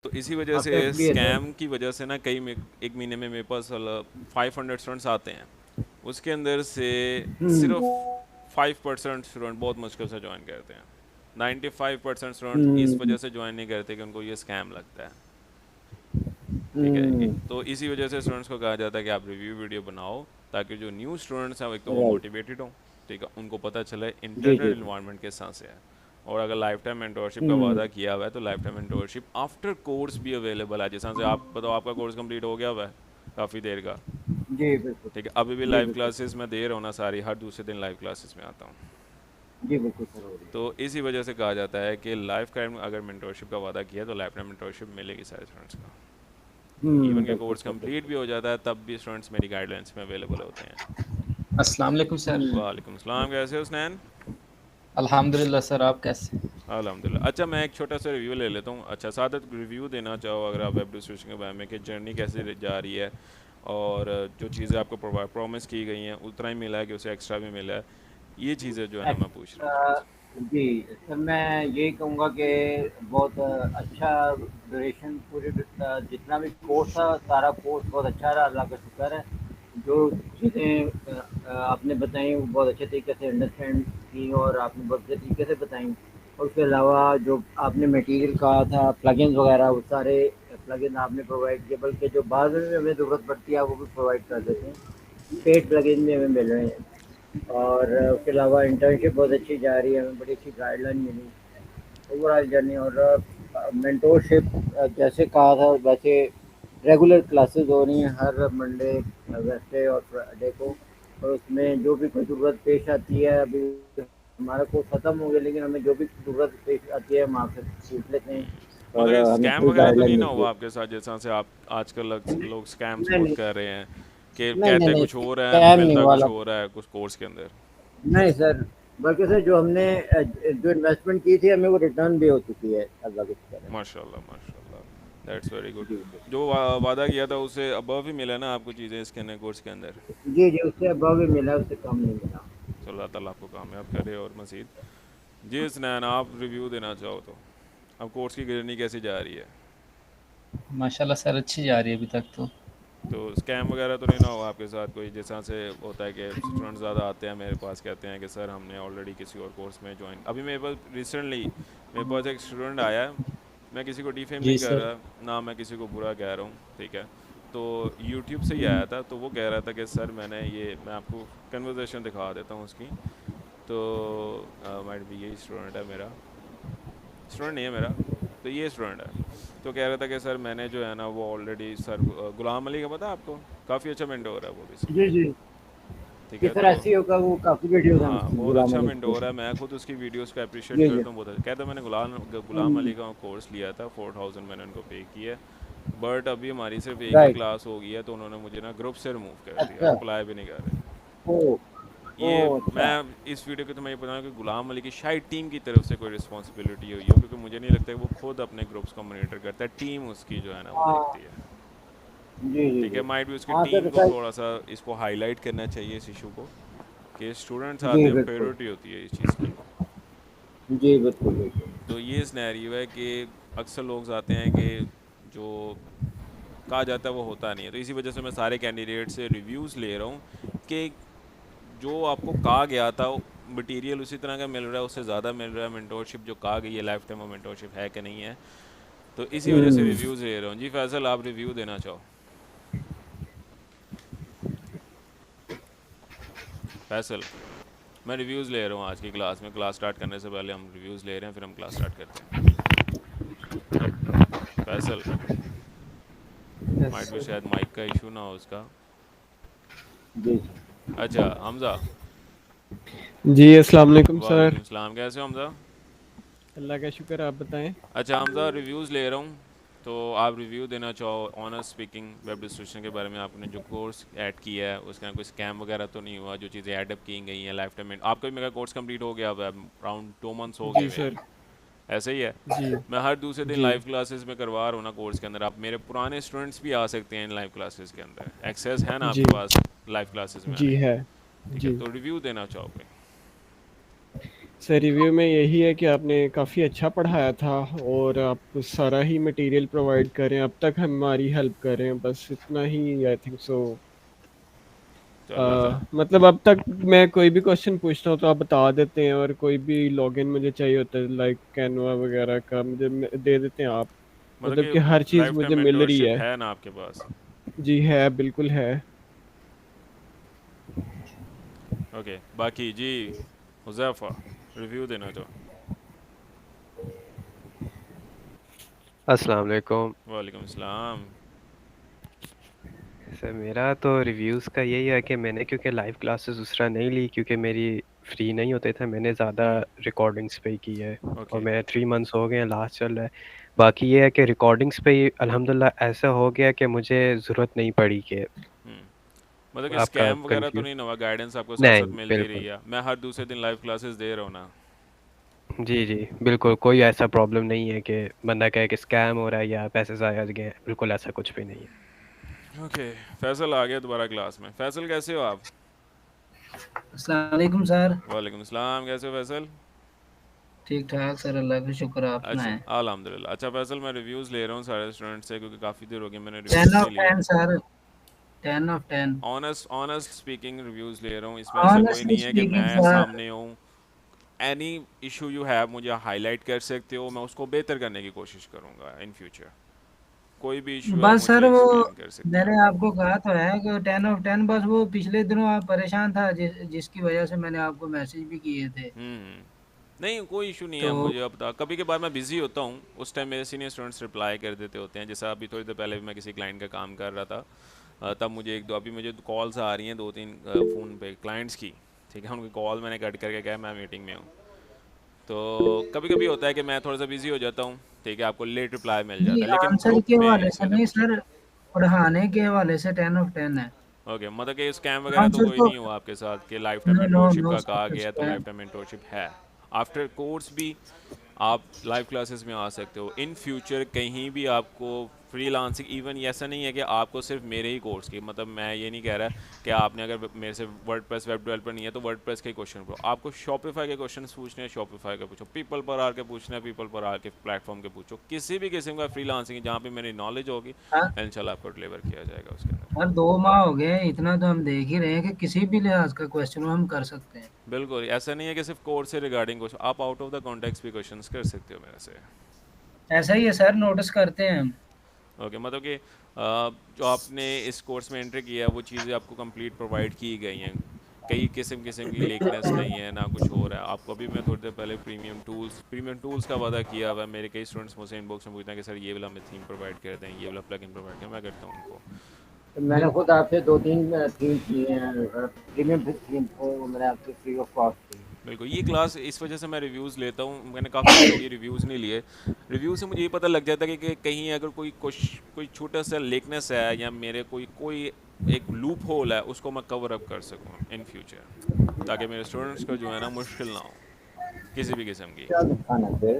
तो इसी वजह से आफ्टर क्लियर है। स्कैम की वजह से ना एक महीने में मेरे पास 500 स्टूडेंट्स आते हैं। उसके अंदर से सिर्फ 5% स्टूडेंट बहुत मुश्किल से ज्वाइन करते हैं। 95% स्टूडेंट इस हम्म वजह से ज्वाइन नहीं करते कि उनको ये स्कैम लगता है। ठीक है, हम्म तो इसी वजह से स्टूडेंट्स को कहा जाता है कि आप रिव्यू वीडियो बनाओ, ताकि जो न्यू स्टूडेंट्स हैं एक तो वो राइट। मोटिवेटेड हों। ठीक है, उनको पता चले जी इंटरनेट जी। इन्वायरमेंट किस तरह से है। और अगर लाइफ टाइम मेंटोरशिप का हम्म वादा किया हुआ है तो life time mentorship after course भी अवेलेबल है। जैसे से आप बताओ, आपका कोर्स कंप्लीट हो गया हुआ है काफ़ी देर का। जी बिल्कुल। ठीक है, अभी भी जी लाइव बिल्कुल। क्लासेस मैं दे रहा हूँ ना सारी, हर दूसरे दिन लाइव क्लासेस में आता हूँ। जी बिल्कुल सर, हो रही तो इसी वजह से कहा जाता है कि लाइफ टाइम अगर मेंटोरशिप का वादा किया तो लाइफ टाइम मेंटोरशिप मिलेगी सारे स्टूडेंट्स को। है। इवन के बिल्कुल कोर्स सर, कंप्लीट बिल्कुल। भी हो जाता है तब भी स्टूडेंट्स मेरी गाइडलाइंस में अवेलेबल होते हैं। अस्सलाम वालेकुम सर। वालेकुम सलाम, कैसे हो स्नैन? अल्हम्दुलिल्लाह सर, आप कैसे? अल्हम्दुलिल्लाह। अच्छा, मैं एक छोटा सा रिव्यू ले लेता हूँ। अच्छा, सादत रिव्यू देना चाहो अगर आप वेब डिस्ट्रीब्यूशन के बारे में कि जर्नी कैसे जा रही है, और जो चीज़ें आपको प्रॉमिस की गई हैं उतना ही मिला है कि उसे एक्स्ट्रा भी मिला है, ये चीज़ें जो है ना मैं पूछ रहा हूँ थोड़ा सा। जी सर, मैं यही कहूँगा कि बहुत अच्छा ड्यूरेशन पूरे जितना भी कोर्स था, सारा कोर्स बहुत अच्छा रहा, अल्लाह का शुक्र है। जो चीज़ें आपने बताई वो बहुत अच्छे तरीके से अंडरस्टैंड की और आपने बहुत अच्छे तरीके से बताई। और उसके अलावा जो आपने मटेरियल कहा था, प्लगइन्स वगैरह, वो सारे प्लगइन आपने प्रोवाइड किए, बल्कि जो बाद में हमें ज़रूरत पड़ती है वो भी प्रोवाइड कर देते हैं। पेड प्लगइन भी हमें मिल रहे हैं। और उसके अलावा इंटर्नशिप बहुत अच्छी जा रही है, हमें बड़ी अच्छी गाइडलाइन मिली ओवरऑल जर्नी। और मेंटोरशिप जैसे कहा था वैसे रेगुलर क्लासेस हो रही हैं हर मंडे, वेडनेसडे और फ्राइडे को। और उसमें जो भी कोई ज़रूरत पेश आती है, अभी हमारा कोर्स ख़त्म हो गया लेकिन हमें जो भी ज़रूरत पेश आती है हम आपसे पूछ लेते हैं मगर और ये हमें स्कैम पूरी वगैरह तो गाइडलाइन नहीं ना मिलती हुआ है। आपके साथ, जैसा से आप आजकल लोग स्कैम्स नहीं बहुत नहीं। कर रहे हैं कि नहीं नहीं कहते नहीं, कुछ और है, स्कैम नहीं मिलता कुछ वाला। और है कुछ कोर्स के अंदर। नहीं सर, बल्कि सर जो हमने जो इन्वेस्टमेंट की थी हमें वो रिटर्न भी हो चुकी है, अल्लाह के शुक्र है। माशाल्लाह माशाल्लाह, दैट्स वेरी गुड। जी जी। जो वादा किया था उससे अबव ही मिला ना आपको चीज़ें इसके अंदर कोर्स के अंदर? जी जी, उससे अबव भी मिला, उससे कम नहीं मिला। तो अल्लाह ताला आपको कामयाब करे और मज़ीद। जी स्नैन, आप रिव्यू देना चाहो तो अब कोर्स की जर्नी कैसी जा रही है? माशाल्लाह सर, अच्छी जा रही है अभी तक तो। तो स्कैम वगैरह तो नहीं ना हुआ आपके साथ कोई, जैसा से होता है कि स्टूडेंट ज़्यादा आते हैं मेरे पास, कहते हैं कि सर हमने ऑलरेडी किसी और कोर्स में ज्वाइन, अभी मेरे पास रिसेंटली मेरे पास एक स्टूडेंट आया है। मैं किसी को डिफेम जी नहीं कर सर। रहा ना, मैं किसी को बुरा कह रहा हूँ, ठीक है। तो यूट्यूब से ही आया था, तो वो कह रहा था कि सर मैंने ये, मैं आपको कन्वर्जेशन दिखा देता हूँ उसकी। तो माइट भी यही स्टूडेंट है मेरा, स्टूडेंट नहीं है मेरा, तो ये स्टूडेंट है। तो कह रहा था कि सर मैंने जो है ना वो ऑलरेडी सर गुलाम अली का पता है आपको, काफ़ी अच्छा मेंटोर है वो जी बेसिकली। जी। ठीक किस है, तरह तो ऐसी होगा, वो काफ़ी वीडियोज़ हैं हाँ उसकी, बहुत गुलाम अच्छा अली की। मेंटोर है, मैं खुद उसकी वीडियोस को अप्रिशिएट जी जी। करता हूँ बहुत अच्छा। कहता है मैंने गुलाम हम्म, अली का कोर्स लिया था, 4000 मैंने उनको पे किया, बट अभी हमारी सिर्फ एक ही राइट। क्लास हो गई है तो उन्होंने मुझे ना ग्रुप से रिमूव कर दिया, अच्छा। रिप्लाई भी नहीं कर रहे। ओ। ओ ये अच्छा। मैं इस वीडियो के तो मैं ये बता रहा हूँ कि गुलाम अली की शायद टीम की तरफ से कोई रिस्पॉन्सिबिलिटी हुई हो, क्योंकि मुझे नहीं लगता कि वो खुद अपने ग्रुप्स को मॉनिटर करता है, टीम उसकी जो है ना वो देखती हाँ। है। जी जी ठीक है, जी। माइट भी उसकी हाँ टीम सर को सर। थोड़ा सा इसको हाईलाइट करना चाहिए इस इशू को, कि स्टूडेंट्स जी आते हैं, बिल्कुल। प्रायोरिटी होती है इस चीज़ की। जी बिल्कुल बिल्कुल। तो ये सिनेरियो है कि अक्सर लोग आते हैं कि जो कहा जाता है वो होता नहीं है, तो इसी वजह से मैं सारे कैंडिडेट से रिव्यूज़ ले रहा हूँ कि जो आपको कहा गया था मटेरियल उसी तरह का मिल रहा है, उससे ज़्यादा मिल रहा है, मेंटोरशिप जो कहा गई है लाइफ टाइम वो मेंटोरशिप है कि नहीं है। तो इसी वजह से हम्म। रिव्यूज़ ले रहा हूँ। जी फैसल, आप रिव्यू देना चाहो? फैसल, मैं रिव्यूज़ ले रहा हूँ आज की क्लास में, क्लास स्टार्ट करने से पहले हम रिव्यूज़ ले रहे हैं, फिर हम क्लास स्टार्ट करते हैं। फैसल, यस माइट भी सर। शायद माइक का इशू ना हो उसका। जी जी। अच्छा हमज़ा। जी अस्सलाम वालेकुम सर। वालेकुम सलाम, कैसे हो हमज़ा? अल्लाह का शुक्र, आप बताएं। अच्छा हमज़ा, रिव्यूज़ ले रहा हूँ, तो आप रिव्यू देना चाहो ऑनर स्पीकिंग वेब डिस्ट्रीब्यूशन के बारे में। आपने जो कोर्स ऐड किया है उसके अंदर कोई स्कैम वगैरह तो नहीं हुआ, जो चीज़ें ऐडअप की गई हैं लाइफ टाइम में? आपका भी मेरा कोर्स कंप्लीट हो गया, अब अराउंड 2 मंथ्स हो गए जी हुए हैं, सर। ऐसे ही है। जी मैं हर दूसरे दिन जी। लाइव क्लासेस में करवा रहा हूँ ना कोर्स के अंदर, आप मेरे पुराने स्टूडेंट्स भी आ सकते हैं इन लाइव क्लासेस के अंदर, एक्सेस है ना जी। आपके पास लाइव क्लासेस में आने जी का? है। ठीक है, जी। तो रिव्यू देना चाहोगे? सर रिव्यू में यही है कि आपने काफ़ी अच्छा पढ़ाया था और आप सारा ही मटेरियल प्रोवाइड कर रहे हैं, अब तक हमारी हेल्प कर रहे हैं, बस इतना ही आई थिंक सो। चलो तो मतलब अब तक मैं कोई भी क्वेश्चन पूछता हूँ तो आप बता देते हैं, और कोई भी लॉगिन मुझे चाहिए होता है लाइक कैनवा वगैरह का मुझे दे देते हैं आप। मतलब मतलब कि हर कि चीज़ लाइफ टाइम मुझे मिल रही मेंटोरशिप है। है ना आपके पास? जी है, बिल्कुल है। ओके, बाकी जी हुज़ैफा रिव्यू देना तो। अस्सलाम वालेकुम। वालेकुम सलाम। सर मेरा तो रिव्यूज़ का यही है कि मैंने क्योंकि लाइव क्लासेस उस तरह नहीं ली क्योंकि मेरी फ्री नहीं होते थे, मैंने ज़्यादा रिकॉर्डिंग्स पे ही की है और ओके। मैं 3 मंथ्स हो गए हैं, लास्ट चल रहा है। बाकी ये है कि रिकॉर्डिंग्स पे ही अल्हम्दुलिल्लाह ऐसा हो गया कि मुझे ज़रूरत नहीं पड़ी कि मतलब कि आपका स्कैम वगैरह तो कन्फ्यू नहीं ना हुआ, गाइडेंस आपको साथ नहीं, साथ मिलती रही बिल्कुल। है? मैं हर दूसरे दिन लाइव क्लासेस दे रहा हूँ ना। जी, जी, बिल्कुल कोई ऐसा प्रॉब्लम नहीं है कि बंदा कहे कि स्कैम हो रहा है या पैसे ज़ाया गए हैं, बिल्कुल ऐसा कुछ भी नहीं है। ओके, फैसल आ गया दोबारा क्लास में। फैसल कैसे हो आप? अस्सलाम वालेकुम सर। वालेकुम सलाम, कैसे हो फैसल? ठीक ठाक सर, अल्लाह का शुक्र, आप अच्छा, सुनाएं। अल्हम्दुलिल्लाह। अच्छा फैसल, मैं रिव्यूज़ ले रहा हूँ सारे स्टूडेंट से क्योंकि काफ़ी देर हो गई मैंने टेन रिव्यूज़ नहीं ऑफ लिए। Ten sir, 10 of 10। Honest honest speaking reviews ले रहा हूँ, इसमें ऐसा कोई ऑनेस्टली नहीं है कि स्पीकिंग मैं सर, सामने हूँ। एनी इशू यू हैव मुझे हाईलाइट कर सकते हो, मैं उसको बेहतर करने की कोशिश करूँगा इन फ्यूचर। कोई भी इशू है बस सर मुझे वो एक्सप्लेन कर सकते हैं मैंने आप। आपको कहा तो है कि 10 ऑफ 10, बस वो पिछले दिनों आप परेशान था जिसकी वजह से मैंने आपको मैसेज भी किए थे। नहीं कोई इशू नहीं तो है, मुझे अब तक कभी कभार मैं बिज़ी होता हूँ, उस टाइम मेरे सीनियर स्टूडेंट्स रिप्लाई कर देते होते हैं। जैसा अभी थोड़ी देर पहले भी मैं किसी क्लाइंट का काम कर रहा था, तब मुझे एक दो अभी मुझे कॉल्स आ रही हैं, दो तीन फ़ोन पे क्लाइंट्स की। ठीक है, उनकी कॉल मैंने कट करके कहा मैं मीटिंग में हूँ। तो कभी कभी होता है कि मैं थोड़ा सा बिज़ी हो जाता हूँ, ठीक है, आपको लेट रिप्लाई मिल नहीं, जाता है, लेकिन आंसर ग्रुप के में हवाले से ज़्यादा नहीं कुछ नहीं। सर, पढ़ाने के हवाले से 10 ऑफ 10 है। ओके, मतलब कि स्कैम वगैरह तो आंसर कोई तो नहीं हुआ आपके साथ कि life time no no mentorship no का कहा सर, गया है, तो लाइफ स्कैम। टाइम मेंटोरशिप है। आफ्टर कोर्स भी आप लाइव क्लासेस में आ सकते हो। इन फ्यूचर कहीं भी आपको फ्रीलांसिंग, इवन ऐसा नहीं है कि आपको सिर्फ मेरे ही कोर्स की, मतलब मैं ये नहीं कह रहा कि आपने अगर मेरे से वर्डप्रेस वेब डेवलपर नहीं है तो वर्डप्रेस के क्वेश्चन पूछो, आपको शॉपिफाई के क्वेश्चन पूछने हैं शॉपिफाई के पूछो, पीपल पर आर के पूछना है पीपल पर आर के प्लेटफॉर्म के पूछो, किसी भी किस्म का फ्रीलांसिंग जहाँ पे मेरी नॉलेज होगी हाँ, इंशाल्लाह आपको डिलीवर किया जाएगा उसके अंदर। हर 2 माह हो गए हैं, इतना तो हम देख ही रहे हैं कि किसी भी लिहाज का क्वेश्चन हम कर सकते हैं। बिल्कुल, ऐसा नहीं है कि सिर्फ कोर्स से रिगार्डिंग क्वेश्चन, आप आउट ऑफ द कॉन्टेक्स्ट भी क्वेश्चंस कर सकते हो मेरे से। ऐसा ही है सर, नोटिस करते हैं हम। ओके, मतलब कि जो आपने इस कोर्स में एंट्री किया है वो चीज़ें आपको कंप्लीट प्रोवाइड की गई हैं, कई किस्म किस्म की लेकनेस नहीं है ना कुछ हो रहा है आपको। अभी मैं थोड़ी देर पहले प्रीमियम टूल्स का वादा किया हुआ है। मेरे कई स्टूडेंट्स मुझसे इनबॉक्स में पूछते हैं कि सर ये वाला हमें थीम प्रोवाइड कर दें, ये वाला प्लगइन प्रोवाइड करें, मैं करता हूँ उनको। तो मैंने खुद आपसे 2-3 थीम किए हैं, प्रीमियम थीम को मैंने आपसे फ्री ऑफ कॉस्ट की। बिल्कुल, ये क्लास इस वजह से मैं रिव्यूज़ लेता हूँ, मैंने काफ़ी देर हो गई रिव्यूज़ नहीं लिए। रिव्यू से मुझे ये पता लग जाता है कि कहीं अगर कोई छोटा सा लेकनेस है या मेरे कोई एक लूप होल है उसको मैं कवर अप कर सकूँ इन फ्यूचर, ताकि मेरे स्टूडेंट्स को जो है ना मुश्किल ना हो किसी भी किस्म की। क्या दिखाना फिर?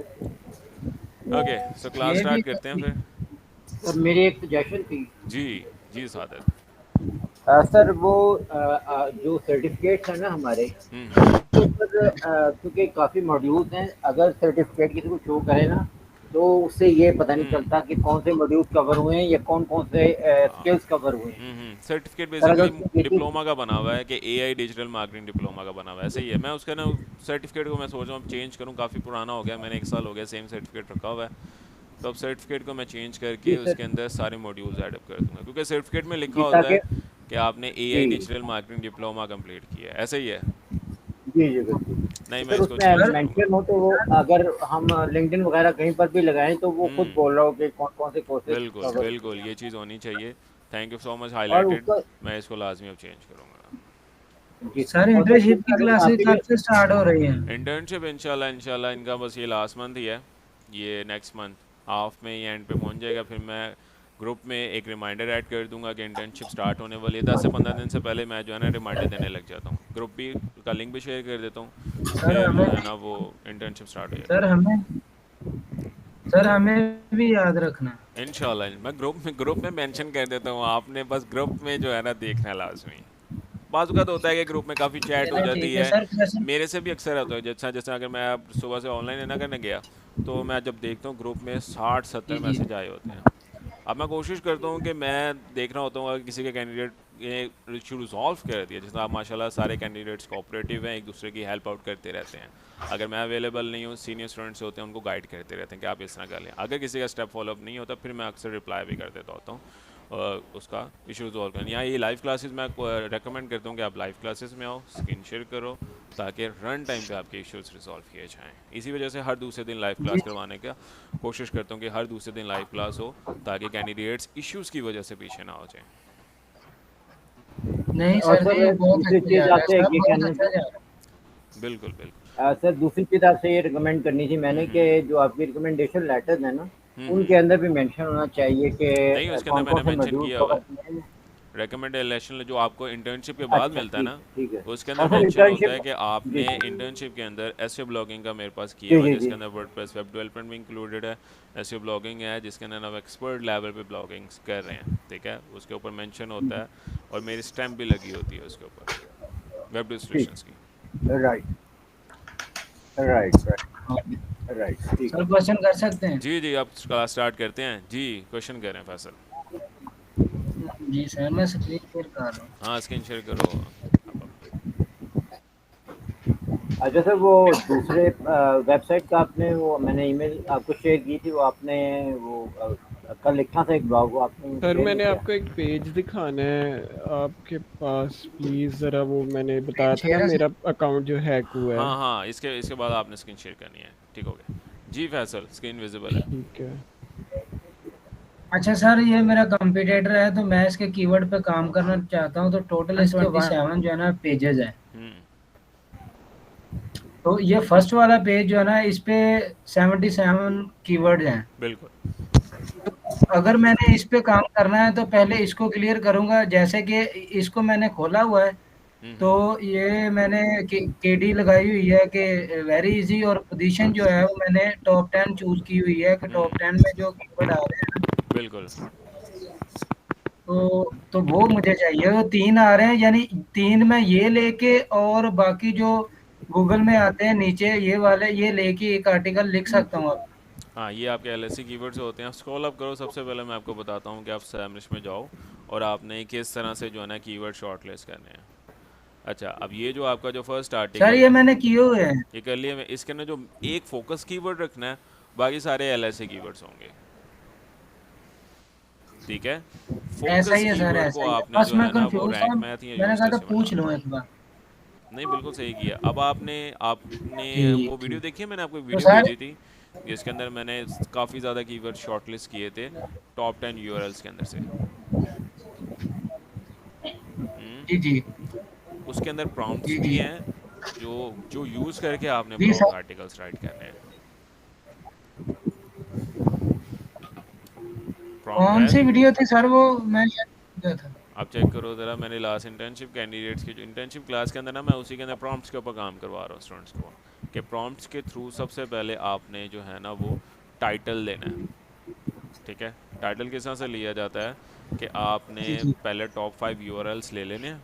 ओके, सो क्लास ये भी स्टार्ट करते हैं फिर। और मेरी एक सजेशन थी। जी जी सादत। सर वो जो सर्टिफिकेट्स हैं ना हमारे, हम्म। तो सर क्योंकि काफ़ी मॉड्यूल्स हैं, अगर सर्टिफिकेट किसी को शो करे ना तो उससे ये पता नहीं चलता कि कौन से मॉड्यूल्स कवर हुए हैं या कौन कौन से स्किल्स कवर हुए हैं। सर्टिफिकेट सर अगर बेसिकली उसको देखिए, डिप्लोमा का बना हुआ है कि एआई डिजिटल मार्केटिंग डिप्लोमा का बना हुआ है, ऐसे ही है। मैं उसका ना सर्टिफिकेट को मैं सोच रहा हूँ चेंज करूँ, काफ़ी पुराना हो गया, मैंने 1 साल हो गया सेम सर्टिफिकेट रखा हुआ है। तो अब सर्टिफिकेट को मैं चेंज जी करके सर, उसके अंदर सारे मॉड्यूल्स ऐड अप कर दूंगा, क्योंकि सर्टिफिकेट में लिखा जी होता ताकि है कि आपने एआई जी डिजिटल मार्केटिंग डिप्लोमा कंप्लीट किया है, ऐसे ही है। जी जी बिल्कुल। नहीं, तो मैं सर इसको उसमें चेंज सर करूँगा। मेंशन हो तो वो अगर हम लिंक्डइन वगैरह कहीं पर भी लगाएं तो वो खुद हम्म। बोल रहा हो कि कौन कौन से कोर्सेज बिल्कुल कवर बिल्कुल, ये चीज़ होनी चाहिए। थैंक यू सो मच, और हाईलाइटेड। उसका मैं इसको लाजमी अब चेंज करूँगा। जी। सर, और सर इंटर्नशिप की दूसरा अगर क्लासेस आपके कब लिए से स्टार्ट हो रही हैं? इंटर्नशिप इंशाल्लाह इंशाल्लाह इनका बस ये लास्ट मंथ ही है, ये नेक्स्ट मंथ हाफ में ही एंड पे पहुंच जाएगा। फिर मैं ग्रुप में एक रिमाइंडर ऐड कर दूंगा कि इंटर्नशिप स्टार्ट होने वाली है। 10 से 15 दिन से पहले मैं जो है ना रिमाइंडर देने लग जाता हूँ, ग्रुप भी का लिंक भी शेयर कर देता हूँ, सर फिर जो हमें है ना वो इंटर्नशिप स्टार्ट हो जाती सर हमें सर हमें भी याद रखना। है इंशाल्लाह। मैं ग्रुप में मेंशन कर देता हूँ, आपने बस ग्रुप में जो है ना देखना लाजमी। बाज़ होता है कि ग्रुप में काफ़ी चैट हो चलो जाती ठीक है है। सर, कैसे मेरे से भी अक्सर होता है, जैसा जैसे अगर मैं अब सुबह से ऑनलाइन है ना करने गया, तो मैं जब देखता हूँ ग्रुप में 60-70 जी जी मैसेज आए होते हैं। अब मैं कोशिश करता हूँ कि मैं देख रहा होता हूँ अगर किसी के कैंडिडेट ये इशू रिजॉल्व कर दिया, जैसे आप माशाल्लाह सारे कैंडिडेट्स कोऑपरेटिव हैं, एक दूसरे की हेल्प आउट करते रहते हैं। अगर मैं अवेलेबल नहीं हूँ, सीनियर स्टूडेंट्स होते हैं उनको गाइड करते रहते हैं कि आप इस तरह कर लें। अगर किसी का स्टेप फॉलोअप नहीं होता फिर मैं अक्सर रिप्लाई भी कर देता होता हूँ उसका इशू रिजॉल्व करना। यहाँ ये लाइव क्लासेस मैं रेकमेंड करता हूँ कि आप लाइव क्लासेस में आओ, स्क्रीन शेयर करो, ताकि रन टाइम पे आपके इश्यूज रिजॉल्व किए जाएँ। इसी वजह से हर दूसरे दिन लाइव जी क्लास करवाने का कोशिश करता हूँ कि हर दूसरे दिन लाइव क्लास हो, ताकि कैंडिडेट्स इश्यूज़ की वजह से पीछे ना हो जाएं। नहीं और सर जी, सर बहुत दूसरी अच्छा चीज़ जा रहा है, आपसे सब ये बहुत कहना अच्छा जा रहा है। बिल्कुल बिल्कुल। सर दूसरी चीज़ आपसे ये रिकमेंड करनी थी मैंने कि जो आपकी रिकमेंडेशन लेटर्स हैं ना, उनके अंदर भी मेंशन होना चाहिए नहीं, कि उसके अंदर कौन मैंने कौन से मेंशन मॉड्यूल किया हुआ कवर है। किए हैं। रिकमेंडेशन जो आपको इंटर्नशिप के बाद अच्छा मिलता है ना, ठीक है। उसके अंदर और सर मेंशन होता इंटर्नशिप। है कि जी आपने जी इंटर्नशिप के अंदर एसईओ ब्लॉगिंग का मेरे पास किया जी हुआ है, जी जिसके जी अंदर वर्डप्रेस वेब डेवलपमेंट भी इंक्लूडेड है, एसईओ ब्लॉगिंग है जिसके अंदर आप एक्सपर्ट लेवल पे ब्लॉगिंग्स कर रहे हैं, ठीक है, उसके ऊपर मेंशन होता है और मेरी स्टैम्प भी लगी होती है उसके ऊपर वेब ठीक। डिस्ट्रिक्शंस की। राइट राइट हाँ, राइट राइट ठीक सर है। क्वेश्चन कर सकते हैं? जी जी, आप क्लास स्टार्ट करते हैं जी, क्वेश्चन करें फैसल। जी सर, मैं स्क्रीन शेयर कर रहा हूँ। हाँ, स्क्रीन शेयर करो आप अपनी। अच्छा सर वो दूसरे वेबसाइट का आपने वो मैंने ईमेल आपको शेयर की थी, वो आपने वो कल लिखा था एक ब्लॉग, वो आपने सर शेयर नहीं मैंने किया। आपको एक पेज दिखाना है आपके पास, प्लीज जरा, वो मैंने स्क्रीन बताया था ना शेयर है सर? मेरा अकाउंट जो हैक हुआ है। हाँ हाँ, इसके इसके बाद आपने स्क्रीन शेयर करनी है, ठीक हो गया जी फैसल, स्क्रीन विजिबल है। ठीक है। अच्छा सर, ये मेरा कंपटीटर है तो मैं इसके कीवर्ड पे काम करना चाहता हूँ, तो टोटल इसके 127 जो है ना पेजेस हैं। हम्म, तो ये फर्स्ट वाला पेज जो है ना, इस पे 77 कीवर्ड हैं। बिल्कुल। अगर मैंने इस पे काम करना है तो पहले इसको क्लियर करूंगा, जैसे कि इसको मैंने खोला हुआ है, तो हम्म, ये मैंने केडी लगाई हुई है कि वेरी इजी, और पोजीशन जो है वो मैंने टॉप 10 चूज की हुई है कि टॉप 10 में जो कीवर्ड आ रहे हैं ना, बिल्कुल। तो वो मुझे चाहिए। वो 3 आ रहे हैं, यानी 3 में ये लेके और बाकी जो गूगल में आते हैं नीचे ये वाले, ये लेके एक आर्टिकल लिख सकता हूँ अब। हाँ, ये आपके एलएससी कीवर्ड्स होते हैं। स्क्रॉल अप करो, सबसे पहले मैं आपको बताता हूँ कि आप सैमरिश में जाओ और आपने किस तरह से जो है ना कीवर्ड शॉर्टलिस्ट करने हैं। अच्छा, अब ये जो आपका जो फर्स्ट सर आर्टिकल ये है, मैंने किए हुए हैं। ये कर लिए। मैं इसके अंदर जो एक फोकस कीवर्ड रखना है, बाकी सारे एलएससी कीवर्ड्स होंगे, ठीक है। ऐसा फोकस ही है सर, कीवर्ड को ऐसा ही है, आपने बस जो मैं है ना वो कंफ्यूज था, रैंक मैथ या मैंने कहा था यूजलेस में पूछ डालना लूँ है। एक बार। नहीं, बिल्कुल सही किया। अब आपने आपने वो ठीक वीडियो ठीक। देखी है, मैंने आपको एक तो वीडियो सर भेजी थी जिसके अंदर मैंने काफ़ी ज़्यादा कीवर्ड शॉर्टलिस्ट किए थे टॉप 10 यूआरएल्स के अंदर से। हम्म, जी जी उसके अंदर प्रॉम्प्ट्स जी भी जी हैं जो जो यूज़ करके आपने जी ब्लॉग सर। आर्टिकल्स राइट करने हैं। प्रॉम्प्ट कौन है, सी वीडियो थी सर वो, मैं गया था? आप चेक करो ज़रा। मैंने लास्ट इंटर्नशिप कैंडिडेट्स की जो इंटर्नशिप क्लास के अंदर ना, मैं उसी के अंदर प्रॉम्प्ट्स के ऊपर काम करवा रहा हूँ स्टूडेंट्स को, कि प्रॉम्प्ट्स के थ्रू सबसे पहले आपने जो है ना वो टाइटल देना है, ठीक है। टाइटल किस तरह से लिया जाता है कि आपने जी जी पहले टॉप 5 यूआरएल्स ले लेने हैं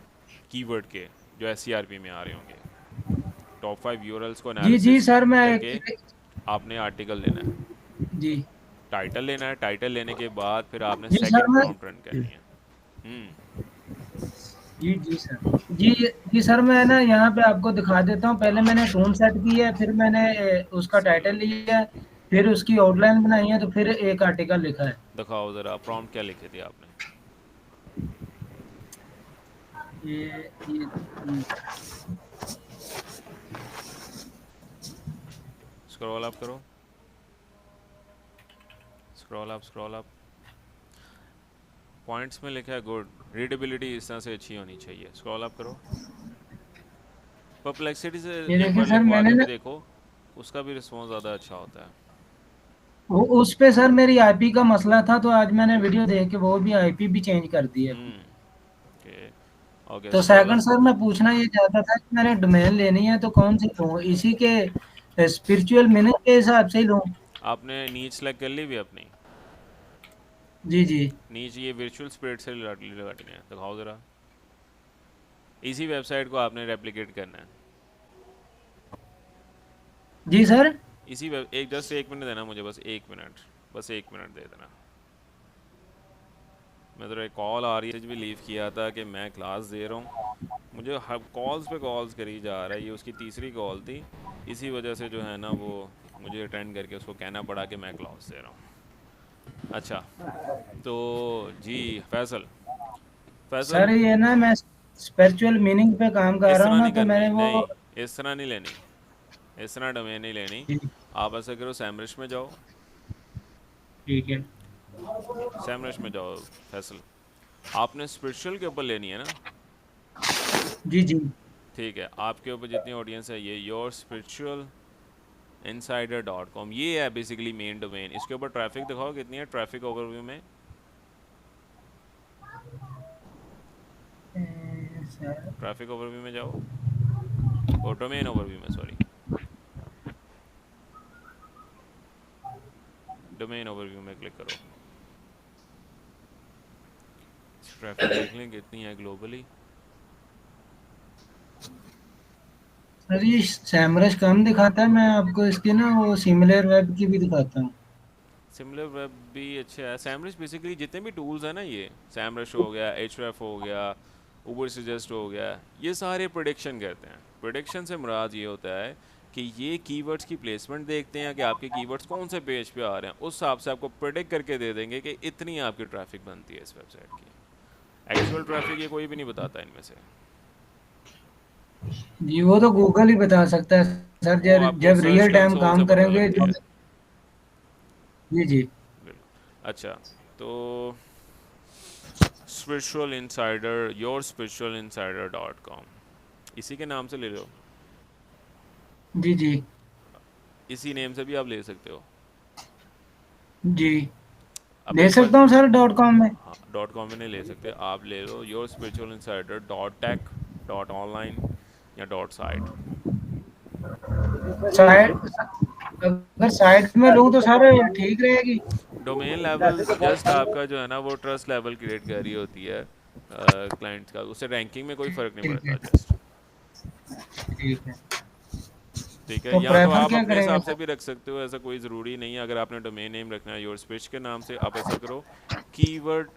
कीवर्ड के, जो एससीआरपी में आ रहे होंगे। टॉप 5 यूआरएल्स को जी जी एनालिसिस सर, मैं करके आपने आर्टिकल लेना है, जी टाइटल लेना है। टाइटल लेने के बाद फिर आपने जी सर सेकंड मैं प्रॉम्प्ट रन करनी है। जी सर जी सर, मैं ना यहाँ पे आपको दिखा देता हूँ। पहले मैंने टोन सेट की है, फिर मैंने उसका टाइटल लिया है, फिर उसकी आउटलाइन बनाई है, तो फिर एक आर्टिकल लिखा है। दिखाओ ज़रा प्रॉम्प्ट क्या लिखे थे आपने। ये स्क्रॉल अप करो, स्क्रॉल अप। पॉइंट्स में लिखा है गुड, रीडेबिलिटी इस तरह से अच्छी होनी चाहिए। स्क्रॉल अप करो, परप्लेक्सिटी से ये एक देखिए बार सर, लिखवा मैंने के भी ना देखो, उसका भी रिस्पॉन्स ज़्यादा अच्छा होता है। उस पे सर मेरी आईपी का मसला था, तो आज मैंने वीडियो देख के वो भी आईपी भी चेंज कर दी है अपनी। ओके ओके, तो स्क्रॉल सेकंड अप। सर मैं पूछना ये चाहता था कि मैंने डोमेन लेनी है तो कौन सी लूँ, इसी के स्पिरिचुअल मीनिंग के हिसाब से ही लूँ? आपने नीच सेलेक्ट कर ली भी अपनी? जी जी नीच ये वर्चुअल स्पिरिट से रिलेटेड है, दिखाओ ज़रा। इसी वेबसाइट को आपने रेप्लिकेट करना है। जी सर। इसी वेब एक जस्ट 1 मिनट देना मुझे, बस 1 मिनट, बस 1 मिनट दे देना। मैं तो एक कॉल आ रही है, भी लीव किया था कि मैं क्लास दे रहा हूँ, मुझे हर कॉल्स पे कॉल्स करी जा रहा है, ये उसकी तीसरी कॉल थी, इसी वजह से जो है ना वो मुझे अटेंड करके उसको कहना पड़ा कि मैं क्लास दे रहा हूँ। अच्छा तो जी फैसल, सर फैसल ये ना मैं स्पिरिचुअल मीनिंग पे काम कर इस रहा हूँ तरह ना, नहीं तो करनी, मैंने नहीं वो। इस तरह नहीं लेनी, इस तरह डोमेन नहीं लेनी। आप ऐसा करो, सैमरिश में जाओ, ठीक है। सैमरिश में जाओ फैसल, आपने स्पिरिचुअल के ऊपर लेनी है ना। जी जी। ठीक है, आपके ऊपर जितनी ऑडियंस है, ये योर स्पिरिचुअल insider.com, ये है बेसिकली मेन डोमेन। इसके ऊपर ट्रैफिक दिखाओ कितनी है, ट्रैफिक ओवरव्यू में। सर ट्रैफिक ओवरव्यू में जाओ, और डोमेन ओवरव्यू में, सॉरी, डोमेन ओवरव्यू में क्लिक करो। ट्रैफिक देख लें कितनी है ग्लोबली। सर ये सैमरश कम दिखाता है, मैं आपको इसकी ना वो सिमिलर वेब की भी दिखाता हूँ। सिमिलर वेब भी अच्छा है। सैमरश बेसिकली जितने भी टूल्स हैं ना, ये सैमरश हो गया, एचरेफ हो गया, ऊबर सजेस्ट हो गया, ये सारे प्रेडिक्शन करते हैं। प्रेडिक्शन से मुराद ये होता है कि ये कीवर्ड्स की प्लेसमेंट देखते हैं कि आपके कीवर्ड्स कौन से पेज पे आ रहे हैं, उस हिसाब से आपको प्रेडिक्ट करके दे देंगे कि इतनी आपकी ट्रैफिक बनती है इस वेबसाइट की। एक्चुअल ट्रैफिक ये कोई भी नहीं बताता इनमें से, जी वो तो गूगल ही बता सकता है सर, वो जब आपको जब सर्च रियल टाइम कंसोल से काम पता करेंगे लगती जो। है। जी जी। बिल्कुल। अच्छा तो spiritual insider, your spiritual insider dot com, इसी के नाम से ले लो, जी जी। इसी नेम से भी आप ले सकते हो। जी अब ले एक बार, सकता हूँ सर .com में। हाँ डॉट कॉम में नहीं ले सकते, आप ले लो your spiritual insider dot tech dot online या डॉट साइट। साइड, अगर साइड में लूँ तो सर ठीक रहेगी। डोमेन लेवल जस्ट आपका जो है ना वो ट्रस्ट लेवल क्रिएट कर रही होती है क्लाइंट का, उससे रैंकिंग में कोई फ़र्क नहीं ठीक पड़ता है। जस्ट। ठीक है। ठीक है, तो या तो प्रेफर आप क्या अपने करेंगे हिसाब से सर? भी रख सकते हो, ऐसा कोई ज़रूरी नहीं है। अगर आपने डोमेन नेम रखना है योर स्पिच के नाम से, आप ऐसा करो, कीवर्ड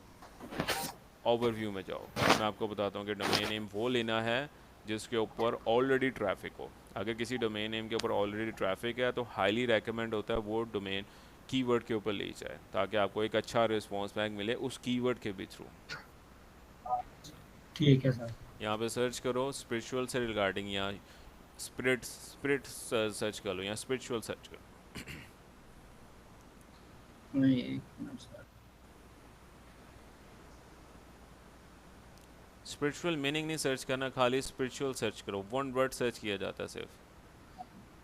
ओवरव्यू में जाओ, और मैं आपको बताता हूँ कि डोमेन नेम वो लेना है जिसके ऊपर ऑलरेडी ट्रैफिक हो। अगर किसी डोमेन नेम के ऊपर ऑलरेडी ट्रैफिक है तो हाईली रेकमेंड होता है वो डोमेन कीवर्ड के ऊपर ली जाए, ताकि आपको एक अच्छा रिस्पॉन्स बैक मिले उस कीवर्ड के भी थ्रू। ठीक है सर। यहाँ पे सर्च करो स्पिरिचुअल से रिगार्डिंग, या स्पिरिट स्पिरिट सर्च कर लो, या स्पिरिचुअल सर्च करो। नहीं, एक मिनट सर। स्पिरिचुअल मीनिंग नहीं सर्च करना, खाली स्पिरिचुअल सर्च करो, वन वर्ड सर्च किया जाता है सिर्फ,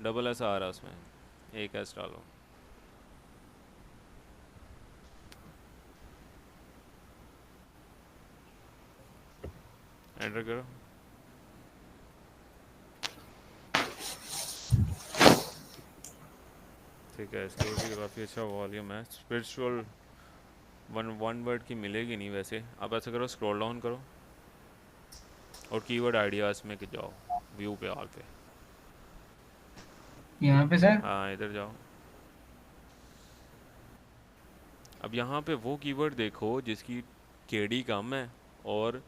डबल एस आ रहा है उसमें, एक एस डालो। एंटर करो। ठीक है, इसके भी काफ़ी अच्छा वॉल्यूम है। स्पिरिचुअल वन वर्ड की मिलेगी नहीं वैसे। आप ऐसा करो, स्क्रॉल डाउन करो और कीवर्ड आइडियाज़ में जाओ, व्यू पे आके, यहाँ पे सर। हाँ इधर जाओ। अब यहाँ पे वो कीवर्ड देखो जिसकी केडी कम है और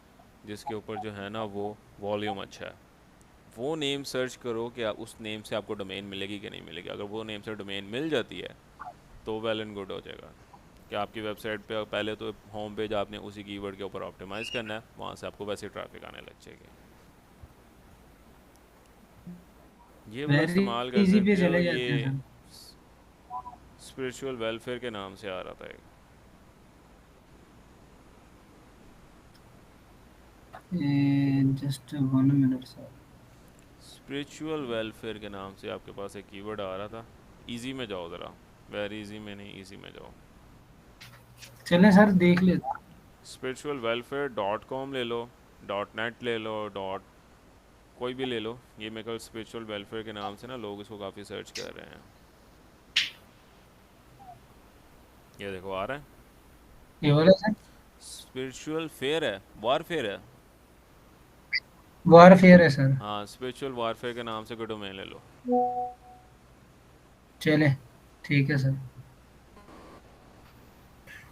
जिसके ऊपर जो है ना वो वॉल्यूम अच्छा है, वो नेम सर्च करो कि उस नेम से आपको डोमेन मिलेगी कि नहीं मिलेगी। अगर वो नेम से डोमेन मिल जाती है तो वेल एंड गुड हो जाएगा कि आपकी वेबसाइट पे पहले तो होम पेज आपने उसी कीवर्ड के ऊपर ऑप्टिमाइज़ करना है, वहाँ से आपको वैसे ट्रैफिक आने लग जाएगी। ये वो वेरी इस्तेमाल कर इजी पे सकते हो, चले जाते हैं ये सर। स्पिरिचुअल वेलफेयर के नाम से आ रहा था एक। Just 1 minute sir. Spiritual welfare के नाम से आपके पास एक कीवर्ड आ रहा था। इजी में जाओ ज़रा, वेरी इजी में नहीं, इजी में जाओ। चलें सर देख लेते। स्पिरिचुअल वेलफेयर डॉट कॉम ले लो, डॉट नेट ले लो, डॉट कोई भी ले लो। ये मेरे ख्याल स्पिरिचुअल वेलफेयर के नाम से ना लोग इसको काफ़ी सर्च कर रहे हैं। ये देखो आ रहा है, ये वाला सर। स्पिरिचुअल फेयर है, वारफेयर है। वारफेयर है सर। हाँ, स्पिरिचुअल वारफेयर के नाम से कोई डोमेन ले लो। चले ठीक है सर,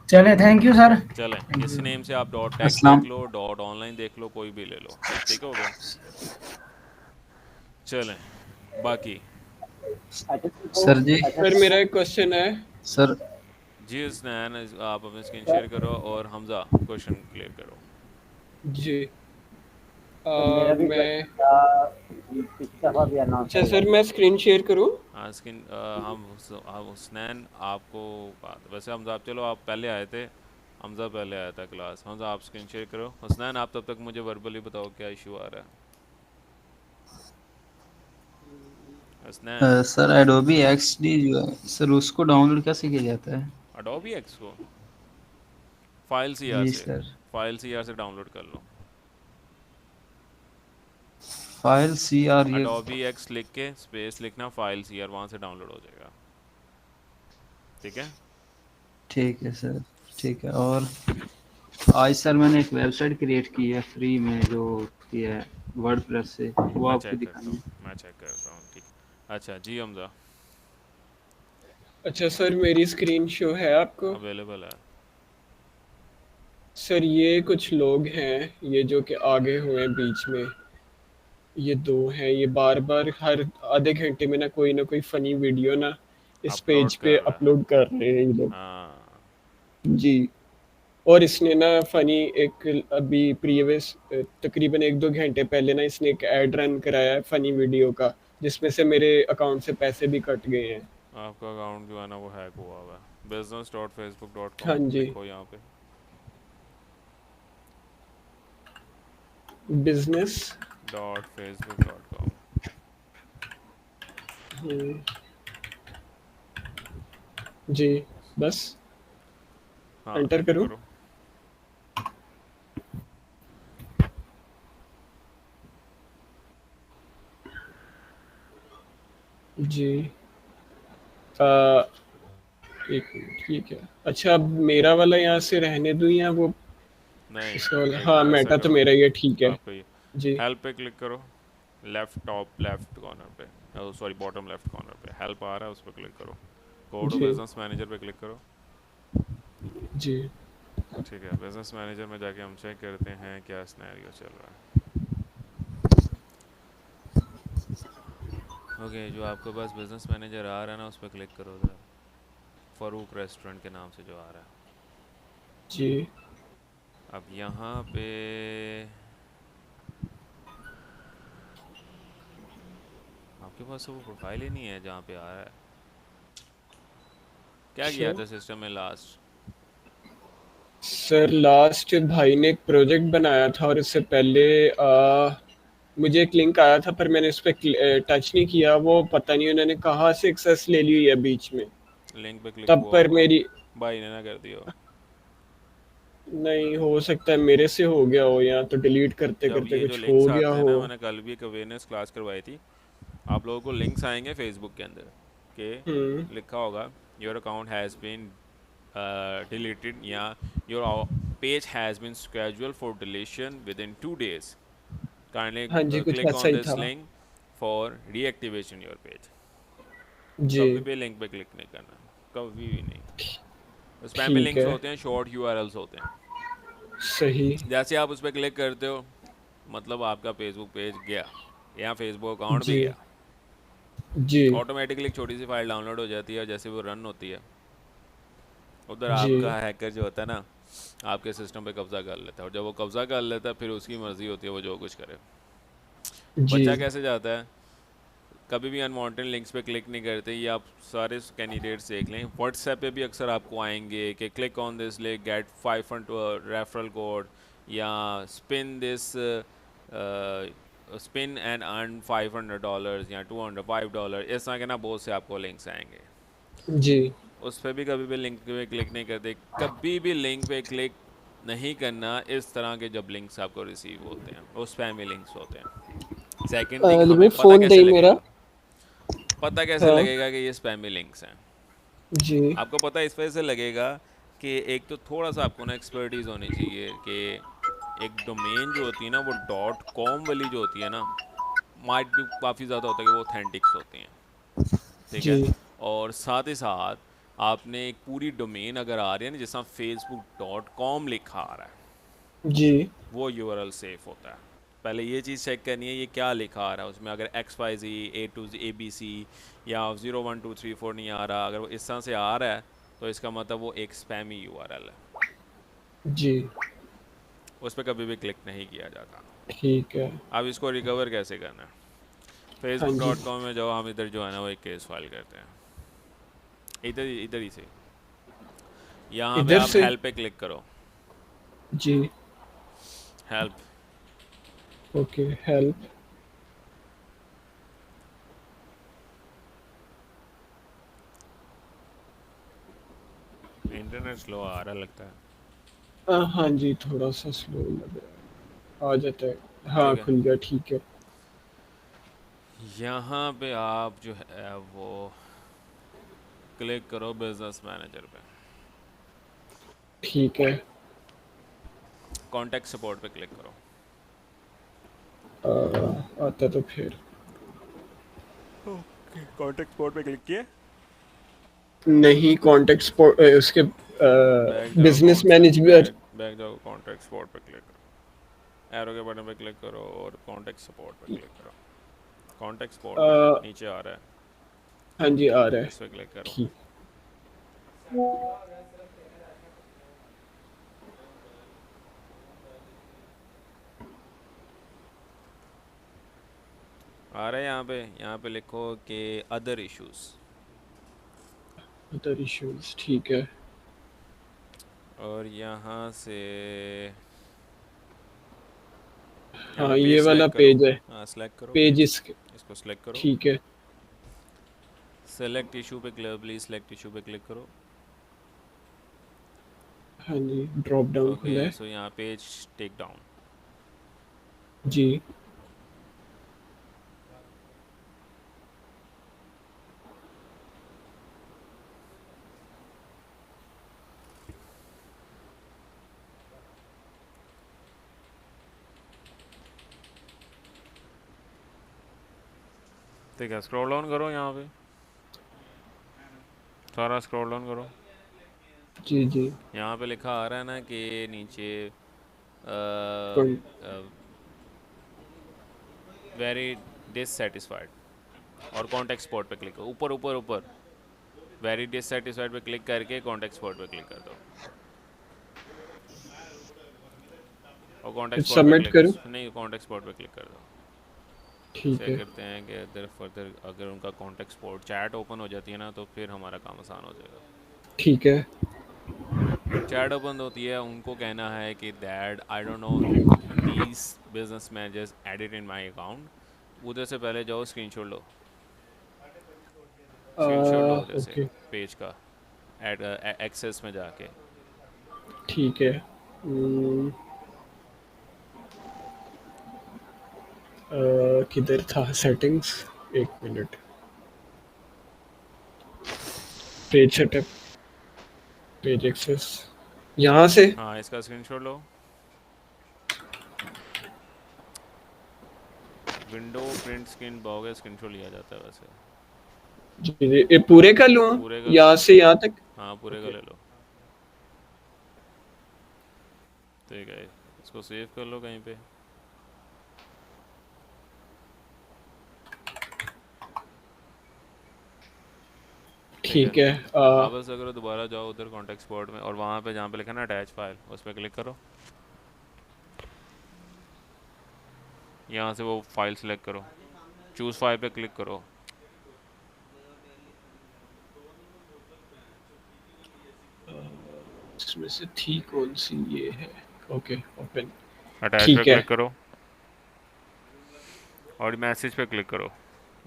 चले, थैंक यू सर। चलें, थैंक इस यू। नेम से आप डॉट टेक अस्सलाम। देख लो, डॉट ऑनलाइन देख लो, कोई भी ले लो, ठीक हो गया। चलें, बाकी सर जी। सर मेरा एक क्वेश्चन है। सर जी हसनैन, आप अपनी स्क्रीन शेयर करो और हमजा क्वेश्चन क्लियर करो। जी तो मेरा भी मैं क्वेश्चन था, पिछली दफा भी अनाउंस अच्छा सर मैं स्क्रीन शेयर करूं? हाँ, स्क्रीन हम हसनैन आपको बात, वैसे हमजा आप, चलो आप पहले आए थे, हमजा पहले आया था क्लास। हमजा आप स्क्रीन शेयर करो, हसनैन आप तब तक मुझे वर्बली बताओ क्या इशू आ रहा है। हसनैन, सर एडोबी एक्सडी जो है सर, उसको डाउनलोड कैसे किया जाता है? अडोबी एक्स को फाइल सीआर जी से, सर। फाइल सीआर से डाउनलोड कर लो। फाइल CR ये। अडोबी एक्स लिख के स्पेस लिखना, फाइल सीआर, वहाँ से डाउनलोड हो जाएगा, ठीक है। ठीक है सर, ठीक है। और आज सर मैंने एक वेबसाइट क्रिएट की है फ्री में, जो की है वर्डप्रेस से, वो मैं आपको चेक करता दिखानी हूँ, है। मैं चेक करता हूँ, ठीक। अच्छा जी हमजा, अच्छा सर मेरी स्क्रीन शो है आपको? अवेलेबल है। सर ये कुछ लोग हैं, ये जो कि आगे हुए हैं बीच में, ये दो हैं, ये बार बार हर आधे घंटे में ना कोई फनी वीडियो ना इस अपलोड पेज पे कर रहा है, अपलोड कर रहे हैं ये लोग। हाँ। जी। और इसने ना फनी एक अभी प्रीवियस तकरीबन 1-2 घंटे पहले ना इसने एक ऐड रन कराया है फनी वीडियो का, जिसमें से मेरे अकाउंट से पैसे भी कट गए हैं। आपका अकाउंट जो है ना वो हैक हुआ हुआ है। हाँ business.facebook.com जी। लिखो यहाँ पे। बिजनेस। .facebook.com। जी बस हाँ, एंटर एंटर करूं? करो। जी एक मिनट, ठीक है। अच्छा अब मेरा वाला यहाँ से रहने दूं या वो नहीं, इसका वाला? एक हाँ बार ऐसा मेटा तो करो, मेरा ही है, ठीक है। आपका ये जी हेल्प पे क्लिक करो, लेफ्ट टॉप लेफ्ट कॉर्नर पे, सॉरी बॉटम लेफ्ट कॉर्नर पे हेल्प आ रहा है, उस पर क्लिक करो। गो टू जी बिजनेस मैनेजर पे क्लिक करो। जी। ठीक है, बिजनेस मैनेजर में जाके हम चेक करते हैं क्या सिनेरियो चल रहा है। ओके, जो आपके पास बिजनेस मैनेजर आ रहा है ना, उस पर क्लिक करो उधर, फ़ारूक रेस्टोरेंट के नाम से जो आ रहा है। जी अब यहाँ पे आपके पास तो वो प्रोफाइल ही नहीं है जहाँ पे आ रहा है। क्या किया था सिस्टम में लास्ट? सर लास्ट भाई ने एक प्रोजेक्ट बनाया था और इससे पहले मुझे एक लिंक आया था, पर मैंने उस पर टच नहीं किया। वो पता नहीं उन्होंने कहाँ से एक्सेस ले ली है बीच में, लिंक पे क्लिक तब हुआ पर होगा, मेरी भाई ने ना कर दिया हो। नहीं हो सकता है मेरे से हो गया हो, या तो डिलीट करते जब करते ये जो कुछ हो लिंक्स गया आते हैं हो। ना, मैंने कल भी एक अवेयरनेस क्लास करवाई थी, आप लोगों को लिंक्स आएंगे फेसबुक के अंदर के लिखा होगा your account has been deleted या your page has been scheduled for deletion within 2 days, kindly हाँ जी कुछ क्लिक ऐसा ऑन ही दिस था। Link for reactivation your page. जी कभी भी लिंक पे क्लिक नहीं करना, कभी भी नहीं। स्पैमी ठीक लिंक्स है, होते हैं, शॉर्ट यूआरएल्स होते हैं। सही। जैसे आप उस पर क्लिक करते हो, मतलब आपका फेसबुक पेज गया या फेसबुक अकाउंट भी जी गया, जी ऑटोमेटिकली एक छोटी सी फाइल डाउनलोड हो जाती है, और जैसे वो रन होती है उधर जी आपका हैकर जो होता है ना, आपके सिस्टम पे कब्जा कर लेता है, और जब वो कब्जा कर लेता है फिर उसकी मर्ज़ी होती है वो जो कुछ करे। जी बच्चा कैसे जाता है, कभी भी अनवांटेड लिंक्स पे क्लिक नहीं करते। ये आप सारे कैंडिडेट्स देख लें, व्हाट्सएप पे भी अक्सर आपको आएंगे कि click on this link get 500 referral code, या spin this spin and earn $500 या $205, इस तरह के ना बहुत से आपको लिंक्स आएंगे। जी उस पर भी कभी भी लिंक पे क्लिक नहीं करते, कभी भी लिंक पे क्लिक नहीं करना इस तरह के जब लिंक्स आपको रिसीव होते हैं, वो स्पैमी लिंक्स होते हैं। सेकंड थिंग, हमें पता फोन कैसे दे मेरा। लगेगा, पता कैसे हाँ लगेगा कि ये स्पैमी लिंक्स हैं? जी आपको पता इस वजह से लगेगा कि एक तो थोड़ा सा आपको ना एक्सपर्टीज़ होनी चाहिए कि एक डोमेन जो होती है ना वो .com वाली जो होती है ना, माइट भी काफ़ी ज़्यादा होता है कि वो ऑथेंटिक्स होती हैं, ठीक जी है। और साथ ही साथ आपने एक पूरी डोमेन अगर आ रही है ना, जैसा facebook.com लिखा आ रहा है, जी वो यूआरएल सेफ होता है। पहले ये चीज़ चेक करनी है ये क्या लिखा आ रहा है उसमें। अगर XYZ A2ABC या 01234 नहीं आ रहा, अगर वो इस तरह से आ रहा है तो इसका मतलब वो एक स्पैमी यूआरएल है, जी उस पर कभी भी क्लिक नहीं किया जाता। ठीक है। अब इसको रिकवर कैसे करना है? हाँ जी facebook.com में जाओ, हम इधर जो है ना वो एक केस फाइल करते हैं, इधर इधर ही से। यहाँ पे इधर आप से। हेल्प पे क्लिक करो, जी help. Okay help. Internet slow आ रहा लगता है, हाँ जी थोड़ा सा स्लो लग रहा है, आ जाता है। हाँ ठीक है। खुल गया, ठीक है। यहाँ पे आप जो है वो क्लिक करो बिजनेस मैनेजर पे, ठीक है। कॉन्टैक्ट सपोर्ट पे क्लिक करो। आता तो फिर ओके, कॉन्टैक्ट सपोर्ट पे क्लिक किए, नहीं। कॉन्टेक्ट उसके बैक जाओ, बिजनेस मैनेजर। बैक जाओ, कॉन्टैक्ट सपोर्ट पे क्लिक करो, एरो के बटन पे क्लिक करो और कॉन्टैक्ट सपोर्ट पे क्लिक करो। कॉन्टैक्ट सपोर्ट नीचे आ रहा हाँ जी आ रहा है, है। इस पे क्लिक करो। ठीक। आ रहा है यहाँ पे लिखो कि अदर इश्यूज, अदर इश्यूज, ठीक है। और यहाँ से यहाँ पे हाँ ये पेज वाला सेलेक्ट करो। पेज है। हाँ सेलेक्ट करो पेज पेज, इसके। इसको सेलेक्ट करो। ठीक है। सेलेक्ट इशू पे प्लीज सेलेक्ट इशू पे क्लिक करो। हाँ जी ड्रॉप डाउन खुला ओके, है। सो यहाँ पेज टेक डाउन। जी ठीक है, स्क्रॉल डाउन करो, यहाँ पे सारा स्क्रॉल डाउन करो। जी जी। यहाँ पे लिखा आ रहा है ना कि नीचे कौन- वेरी डिससेटिस्फाइड, और कॉन्टैक्ट स्पॉट पे क्लिक करो, ऊपर ऊपर ऊपर वेरी डिससेटिस्फाइड पे क्लिक करके कॉन्टैक्ट स्पॉट पे क्लिक कर दो, और कॉन्टैक्ट स्पॉट पे सबमिट करूँ। क्लिक नहीं, कॉन्टैक्ट स्पॉट पे क्लिक कर दो। ठीक चेक है। करते हैं कि अगर फर्दर अगर उनका कॉन्टैक्ट स्पॉट चैट ओपन हो जाती है ना तो फिर हमारा काम आसान हो जाएगा। ठीक है। चैट ओपन होती है, उनको कहना है कि that I don't know these business managers edit in my account. उधर से पहले जाओ, स्क्रीनशॉट लो, स्क्रीनशॉट लो उधर से ओके पेज का, एड एक्सेस में जाके। ठीक है। किधर था सेटिंग्स? एक minute. Page setup, page access, यहाँ से। हाँ, इसका स्क्रीनशॉट लो, विंडो प्रिंट स्क्रीन पाओगे, स्क्रीनशॉट लिया जाता है वैसे। जी जी, ये पूरे का लूँ पूरे का लो, यहाँ से यहाँ तक? हाँ पूरे का ओके। ले लो। ठीक है, इसको सेव कर लो कहीं पे। ठीक है। वापस अगर दोबारा जाओ उधर कॉन्टैक्ट स्पॉट में, और वहाँ पे जहाँ पे लिखा ना अटैच फाइल, उस पर क्लिक करो। यहाँ से वो फाइल सेलेक्ट करो, चूज़ फाइल पे क्लिक करो। इसमें से थी कौन सी? ये है। Okay open. अटैच पे ठीक है। क्लिक करो और मैसेज पे क्लिक करो,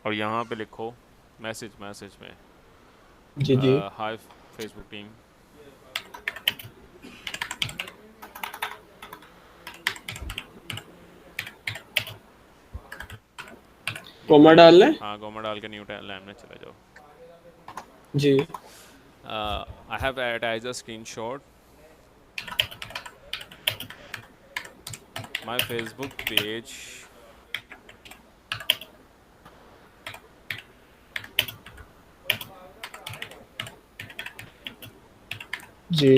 और यहाँ पे लिखो मैसेज, मैसेज में जी जी। हाय फेसबुक टीम। कोमा डालना है? हाँ, कॉमा डाल के न्यू लैम में चले जाओ। जी I have attach a screenshot my Facebook page. जी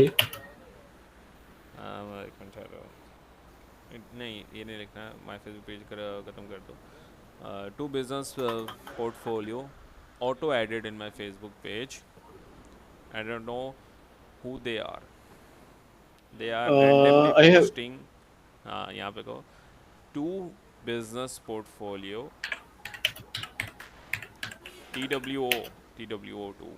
नहीं ये नहीं लिखना, माई फेसबुक पेज ख़त्म कर दो. To business portfolio auto added in my Facebook page. I don't know who they are. They are randomly I have posting. हाँ यहाँ पे कहो टू बिजनेस पोर्टफोलियो TWO2.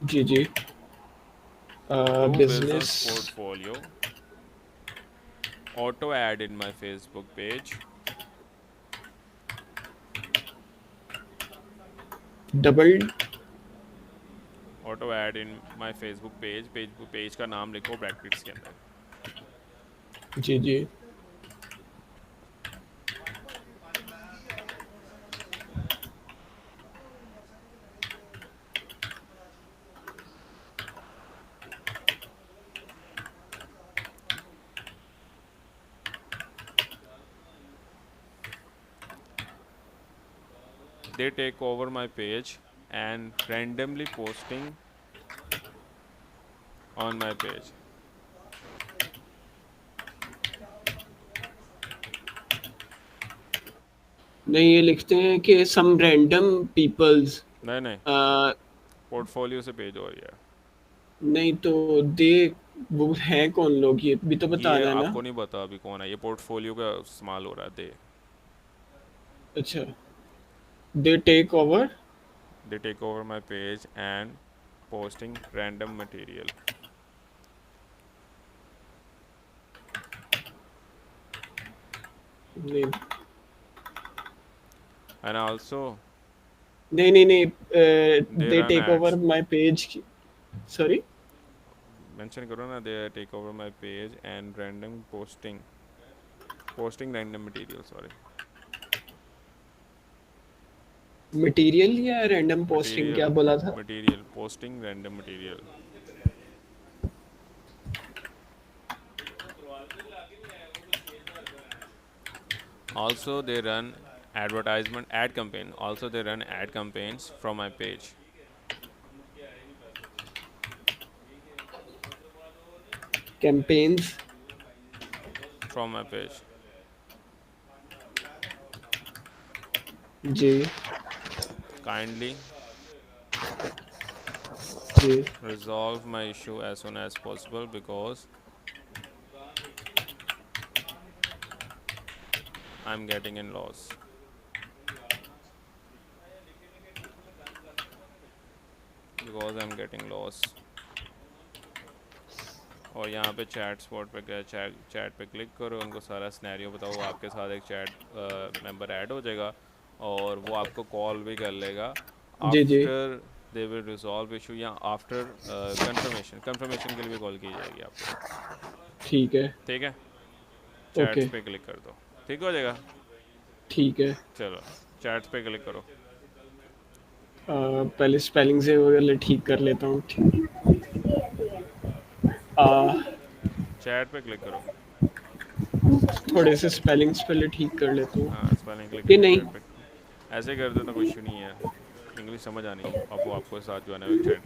जी जी Two business business portfolio auto ad in my Facebook page. Double auto ad in my Facebook page का नाम लिखो brackets के अंदर. जी जी They take over my page and randomly posting on my page. नहीं ये लिखते हैं कि सम रैंडम पीपल्स नहीं पोर्टफोलियो से पेज हो रही है. नहीं तो दे वो हैं कौन लोग ये भी तो बता ये रहा है ना. आपको नहीं पता अभी कौन है. ये पोर्टफोलियो का इस्तेमाल हो रहा है. अच्छा they take over They take over my page and posting random material. नहीं And also नहीं नहीं नहीं they run take ads. Over my page sorry mention करो ना. They take over my page and random posting random material. Sorry. Material या random posting क्या बोला था. Material posting random material. Also they run ad campaign. Also they run ad campaigns from my page. Campaigns From my page. जी Kindly जी resolve my issue as soon as possible because I'm getting in loss. Because I'm getting loss. और यहाँ पे chat spot पे गए. Chat पे click करो, उनको सारा सिनेरियो बताओ. आपके साथ एक चैट मेंबर ऐड हो जाएगा और वो आपको कॉल भी कर लेगा. जी जी after they will resolve issue या आफ्टर कंफर्मेशन के लिए भी कॉल की जाएगी आपको. ठीक है ठीक है. ओके चैट्स पे क्लिक कर दो. ठीक हो जाएगा. ठीक है. चलो चैट्स पे क्लिक करो. पहले स्पेलिंग से वगैरह ठीक कर लेता हूँ. चैट पे क्लिक करो. थोड़े से स्पेलिंग्स पहले ठीक कर लेता हूँ. हाँ स्पेलिंग क्लिक कि करो. नहीं चैट पे ऐसे कर दो तो कोई इशू नहीं है. इंग्लिश समझ आनी है. अब वो आपको साथ जो है ना चैट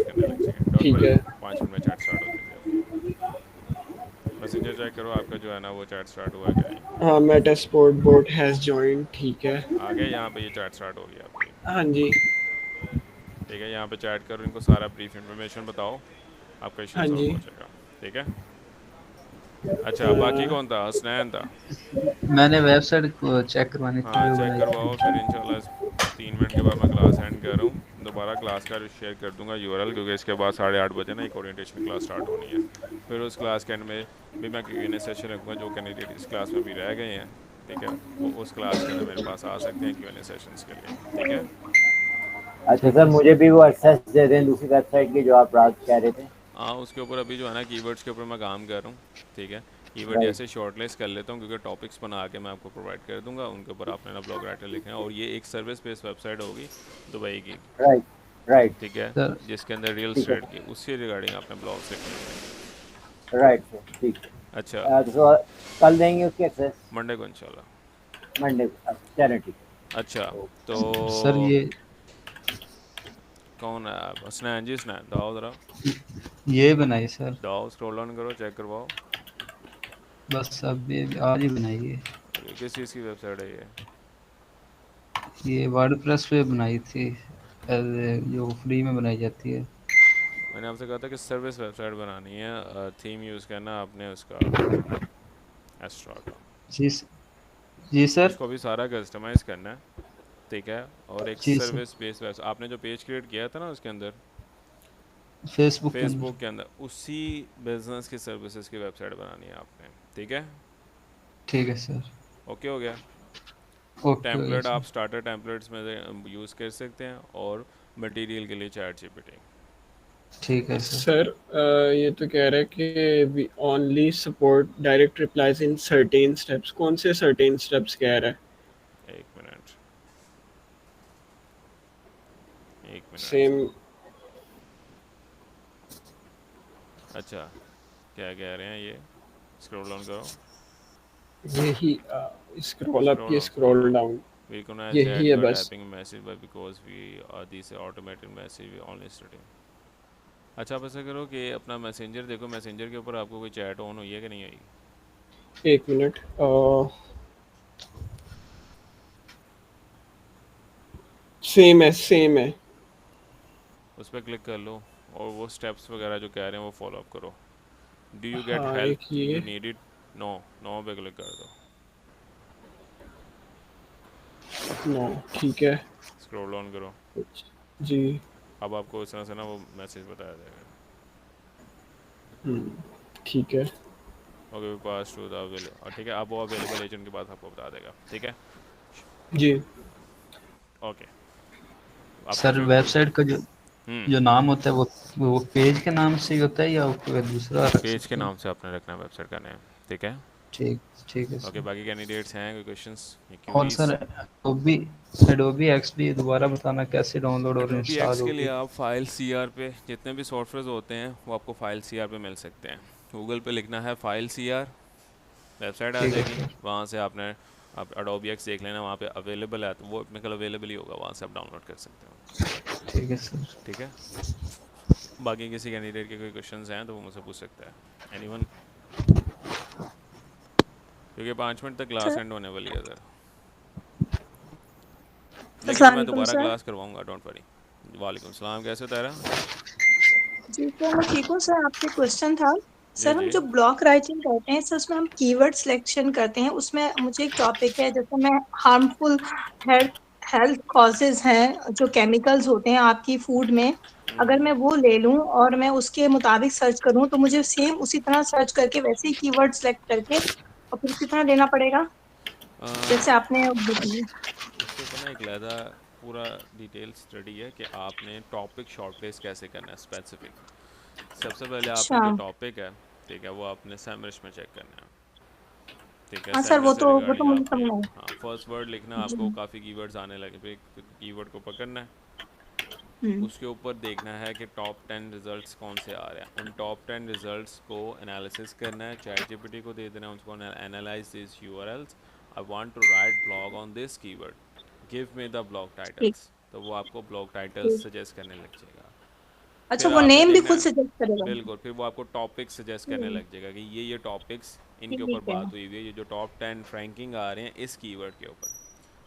करने लग जाएंगे. डोंट ठीक वरी. है. 5 मिनट में चैट स्टार्ट हो जाएंगे. मैसेंजर चेक करो आपका जो है ना वो चैट स्टार्ट हुआ है कि नहीं. हाँ Meta sport boat has joined. ठीक है. आगे यहाँ पे ये चैट स्टार्ट हो गया आपकी. हाँ जी ठीक है. यहाँ पे चैट करो. इनको सारा ब्रीफ इन्फॉर्मेशन बताओ. आपका इशू हाँ सॉल्व जी हो जाएगा. ठीक है. अच्छा बाकी कौन था. हसनैन था. मैंने वेबसाइट को चेक करवाने के हाँ लिए चेक बनाई करवाओ. फिर इंशाल्लाह 3 मिनट के बाद मैं क्लास एंड कर रहा हूँ. दोबारा क्लास का शेयर कर दूंगा यूआरएल क्योंकि इसके बाद 8:30 बजे ना एक ओरिएंटेशन क्लास स्टार्ट होनी है. फिर उस क्लास के एंड में भी मैं Q&A सेशन रखूँगा. जो कैंडिडेट इस क्लास में भी रह गए हैं ठीक है वो उस क्लास के अंदर मेरे पास आ सकते हैं Q&A सेशंस के लिए. ठीक है. अच्छा सर मुझे भी वो एक्सेस दे दें दूसरी वेबसाइट की जो आप रात कह रहे थे. हाँ उसके ऊपर अभी जो है ना कीवर्ड्स के ऊपर मैं काम कर रहा हूँ. ठीक है. Keyword Right. जैसे शॉर्टलिस्ट कर लेता हूँ क्योंकि टॉपिक्स बना के मैं आपको प्रोवाइड कर दूंगा. उनके ऊपर आपने ना ब्लॉग राइटर लिखना है और ये एक सर्विस बेस्ड वेबसाइट होगी दुबई की. Right right. ठीक है. सर जिसके अंदर रियल ठीक है. स्टेट की उससे रिगार्डिंग आपने ब्लॉग्स लिखने हैं. राइट सर, ठीक है। अच्छा, तो कल देंगे उसकी एक्सेस, मंडे को इंशाल्लाह। मंडे को। चलो ठीक अच्छा, है, ओके। तो सर ये कौन है आप? स्नैन जी, स्नैन दाओ ज़रा, ये बनाई सर, दाओ स्क्रॉल ऑन करो, चेक करवाओ। बस अब ये आज ही बनाई है। ये किस चीज़ की वेबसाइट है ये? ये वर्डप्रेस पे बनाई थी, जो फ्री में बनाई जाती है। मैंने आपसे कहा था कि सर्विस वेबसाइट बनानी है, थीम यूज़ करना आपने उसका एस्ट्रा का, जी जी सर। उसको भी सारा कस्टमाइज़ करना है, ठीक है। और एक जी सर, सर्विस बेस्ड वेबसाइट, आपने जो पेज क्रिएट किया था ना उसके अंदर, फेसबुक के अंदर। फेसबुक के अंदर, उसी बिजनेस की सर्विसेज की वेबसाइट बनानी है आपने, ठीक है। ठीक है सर। ओके हो गया। ओके हो गया टेम्पलेट आप सर। स्टार्टर टेम्पलेट्स में यूज़ कर सकते हैं, और मटेरियल के लिए चैट जीपीटी। ठीक है सर। सर ये तो कह रहा है कि we only support direct replies in certain steps. कौन से सर्टेन स्टेप्स कह रहा है? एक मिनट, एक मिनट। सेम। अच्छा, क्या कह रहे हैं ये? स्क्रॉल डाउन करो, यही स्क्रॉल अप, स्क्रॉल ये down, scroll scroll down. Down, We gonna यही chat है by बस। typing a message, but because we are these automated message we only studying। अच्छा, आप ऐसा करो कि अपना मैसेंजर देखो, मैसेंजर के ऊपर आपको कोई चैट ऑन हुई है कि नहीं हुई? एक मिनट, सेम है, सेम है। उस पर क्लिक कर लो, और वो स्टेप्स वगैरह जो कह रहे हैं वो फॉलो अप करो। डू यू गेट हाँ एक हेल्प, यू ये, नीड इट? नो, नो पे क्लिक कर दो, नो, ठीक है। स्क्रॉल डाउन करो। जी, अब आपको इस तरह से ना वो मैसेज बताया जाएगा, ठीक है। Okay we pass to the available, ठीक है। अब वो अवेलेबल एजेंट के बाद आपको बता देगा, ठीक है। जी, ओके, आप सर पूछो कोई। वेबसाइट का जो हम्म, जो नाम होता है वो पेज के नाम से ही होता है या कोई दूसरा रख पेज के सकते हैं? नाम से आपने रखना है वेबसाइट का नेम, ठीक है। ठीक, ठीक है ओके, सर। बाकी कैंडिडेट्स हैं कोई क्वेश्चंस या और queries? Sir Adobe Adobe XP दोबारा बताना कैसे डाउनलोड और एडोबी इंस्टॉल एक्स के लिए होगी? आप फाइल सीआर पे, जितने भी सॉफ्टवेयर होते हैं वो आपको फाइल सीआर पे मिल सकते हैं। गूगल पे लिखना है फाइल सीआर, वेबसाइट आ ठीक है जाएगी, सर। वहाँ से आपने आप एडोबी एक्स देख लेना, वहाँ पे अवेलेबल है, तो वो अपने कल अवेलेबल ही होगा, वहाँ से आप डाउनलोड कर सकते हो, ठीक है सर। ठीक है। बाकी किसी कैंडिडेट के कोई क्वेश्चंस हैं तो वो मुझसे पूछ सकता है, एनीवन? क्योंकि 5 मिनट तक क्लास सर, एंड होने वाली है सर, लेकिन अस्सलाम मैं वालेकुम दोबारा सर। क्लास करवाऊँगा, डोंट वरी। वालेकुम सलाम, कैसे हो तारा? जी सर, मैं ठीक हूँ सर। आपसे क्वेश्चन था जी सर, हम जी। जो ब्लॉक राइटिंग करते हैं सर, उसमें हम कीवर्ड सिलेक्शन करते हैं। उसमें मुझे एक टॉपिक है, जैसे मैं हार्मफुल हेल्थ हेल्थ कॉजेज हैं जो केमिकल्स होते हैं आपकी फूड में, अगर मैं वो ले लूँ और मैं उसके मुताबिक सर्च करूँ तो मुझे सेम उसी तरह सर्च करके वैसे ही कीवर्ड सेलेक्ट करके और फिर उसी तरह देना पड़ेगा जैसे आपने बताया। इसके ऊपर ना एक लहदा पूरा डिटेल स्टडी है कि आपने टॉपिक शॉर्टलिस्ट कैसे करना है स्पेसिफिक। सबसे पहले आपने अच्छा। जो टॉपिक है, ठीक है, वो आपने सैमरिश में चेक करना है, ठीक है। हाँ सर, सैमरिश से वो तो रिगार्डिंग मुझे आपने, समझ आया। हाँ, फर्स्ट वर्ड लिखना, जी। आपको काफ़ी कीवर्ड्स आने लगे, फिर कीवर्ड को पकड़ना है, हम्म। उसके ऊपर देखना है कि टॉप 10 रिजल्ट्स कौन से आ रहे हैं, उन टॉप 10 रिजल्ट्स को एनालिसिस करना है, चैट जीपीटी को दे देना है, उसको analyze this URLs, I want to write blog on this keyword, give me the blog ठीक टाइटल्स, तो वो आपको ब्लॉग टाइटल्स ठीक। सजेस्ट करने लग जाएगा। अच्छा, फिर वो आपने नेम भी देखना खुद है, सजेस्ट करेगा? बिल्कुल, फिर वो आपको टॉपिक सजेस्ट करने हम्म, लग जाएगा कि ये टॉपिक्स इनके ऊपर ठीक है। बात हुई हुई है, ये जो टॉप 10 रैंकिंग आ रहे हैं इस कीवर्ड के ऊपर,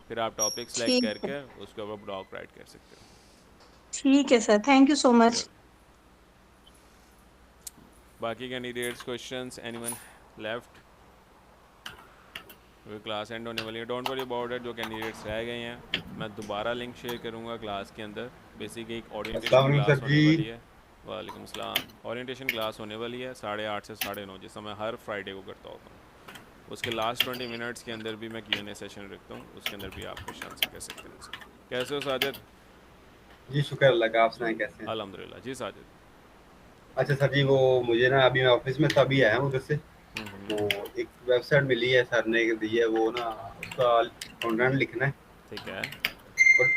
फिर आप टॉपिक सेलेक्ट ठीक है। करके उसके ऊपर ब्लॉग राइट कर सकते हो। ठीक है sir, thank you so much. चलो, बाकी कैंडिडेट्स क्वेश्चंस, एनीवन लेफ्ट? क्योंकि क्लास एंड होने वाली है, डोंट वरी अबाउट इट। जो कैंडिडेट्स रह गए हैं मैं दोबारा लिंक शेयर करूंगा क्लास के अंदर। बेसिकली एक अस्सलाम ओरिएंटेशन वालेकुम क्लास सर होने जी। वाली है। वालेकुम सलाम। ओरिएंटेशन क्लास होने वाली है 8:30 से 9:30, जैसा मैं हर फ्राइडे को करता होता हूँ। उसके लास्ट 20 मिनट्स के अंदर भी मैं Q&A सेशन रखता हूँ, उसके अंदर भी आप क्वेश्चन आंसर कर सकते हैं मुझसे। कैसे हो साजिद? जी शुक्र अल्लाह का, आप सुनाएं कैसे हैं? अल्हम्दुलिल्लाह। जी साजिद। अच्छा सर जी, वो मुझे ना अभी मैं ऑफिस में था, अभी आया हूँ उधर से। हम्म, वो एक वेबसाइट मिली है, सर ने दी है, वो ना उसका कंटेंट लिखना है ठीक है। और